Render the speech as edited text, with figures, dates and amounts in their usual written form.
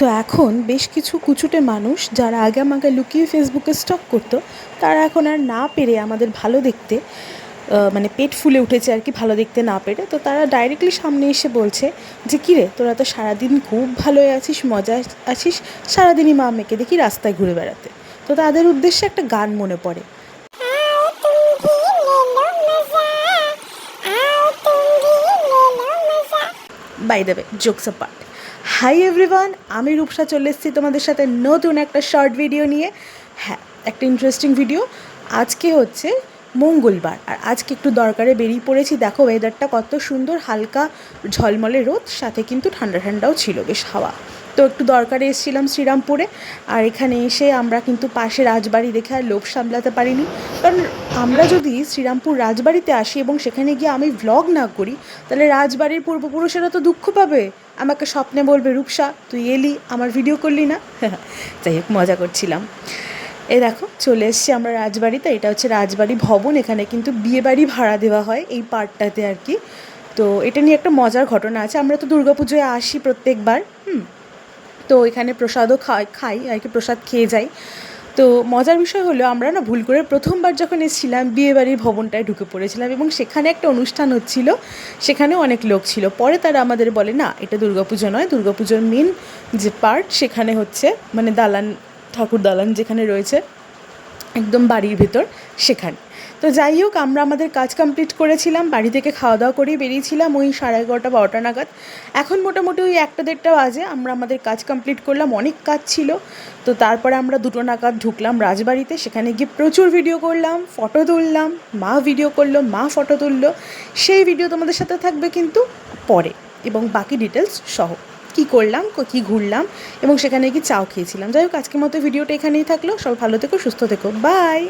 তো এখন বেশ কিছু কুচুটে মানুষ যারা আগামাগা লুকিয়ে ফেসবুকে স্টক করতো, তারা এখন আর না পেরে আমাদের ভালো দেখতে মানে পেট ফুলে উঠেছে আর কি, ভালো দেখতে না পেরে। তো তারা ডাইরেক্টলি সামনে এসে বলছে যে কী রে, তোরা তো সারাদিন খুব ভালোই আছিস, মজা আছিস, সারাদিনই মা মেয়েকে দেখি রাস্তায় ঘুরে বেড়াতে। তো তাদের উদ্দেশ্যে একটা গান মনে পড়ে। By the way, jokes apart, hi everyone, আমি রূপসা চলে এসেছি তোমাদের সাথে নতুন একটা শর্ট ভিডিও নিয়ে। হ্যাঁ, একটা ইন্টারেস্টিং ভিডিও। আজকে হচ্ছে মঙ্গলবার, আর আজকে একটু দরকারে বেরিয়ে পড়েছি। দেখো ওয়েদারটা কত সুন্দর, হালকা ঝলমলে রোদ, সাথে কিন্তু ঠান্ডা ঠান্ডাও ছিল, বেশ হাওয়া। তো একটু দরকারে এসেছিলাম শ্রীরামপুরে, আর এখানে এসে আমরা কিন্তু পাশে রাজবাড়ি দেখে আর লোভ সামলাতে পারিনি। কারণ আমরা যদি শ্রীরামপুর রাজবাড়িতে আসি এবং সেখানে গিয়ে আমি ভ্লগ না করি, তাহলে রাজবাড়ির পূর্বপুরুষেরা তো দুঃখ পাবে, আমাকে স্বপ্নে বলবে রূপসা তুই এলি, আমার ভিডিও করলি না। যাই হোক, মজা করছিলাম। এই দেখো চলে এসছি আমরা রাজবাড়িতে। এটা হচ্ছে রাজবাড়ি ভবন, এখানে কিন্তু বিয়েবাড়ি ভাড়া দেওয়া হয় এই পার্টটাতে আর কি। তো এটা নিয়ে একটা মজার ঘটনা আছে। আমরা তো দুর্গাপুজোয় আসি প্রত্যেকবার, তো এখানে প্রসাদও খাই আর কি, প্রসাদ খেয়ে যাই। তো মজার বিষয় হলো, আমরা না ভুল করে প্রথমবার যখন এসেছিলাম বিয়েবাড়ির ভবনটায় ঢুকে পড়েছিলাম, এবং সেখানে একটা অনুষ্ঠান হচ্ছিল, সেখানেও অনেক লোক ছিল। পরে তারা আমাদের বলে না, এটা দুর্গাপুজো নয়, দুর্গাপুজোর মেন যে পার্ট সেখানে হচ্ছে মানে দালান, ঠাকুর দালান যেখানে রয়েছে একদম বাড়ির ভেতর, সেখানে। তো যাই হোক, আমরা আমাদের কাজ কমপ্লিট করেছিলাম, বাড়ি থেকে খাওয়া দাওয়া করেই বেরিয়েছিলাম ওই 11:30-12টা নাগাদ। এখন মোটামুটি ওই 1-1:30 বাজে, আমরা আমাদের কাজ কমপ্লিট করলাম, অনেক কাজ ছিল। তো তারপরে আমরা 2টো নাগাদ ঢুকলাম রাজবাড়িতে, সেখানে গিয়ে প্রচুর ভিডিও করলাম, ফটো তুললাম, মা ভিডিও করলো, মা ফটো তুললো। সেই ভিডিও তোমাদের সাথে থাকবে কিন্তু পরে, এবং বাকি ডিটেলস সহ কী করলাম, কী ঘুরলাম, এবং সেখানে কি চাও খেয়েছিলাম। যাই হোক, আজকের মতো ভিডিওটা এখানেই থাকলো। সব ভালো থেকো, সুস্থ থেকো, বাই।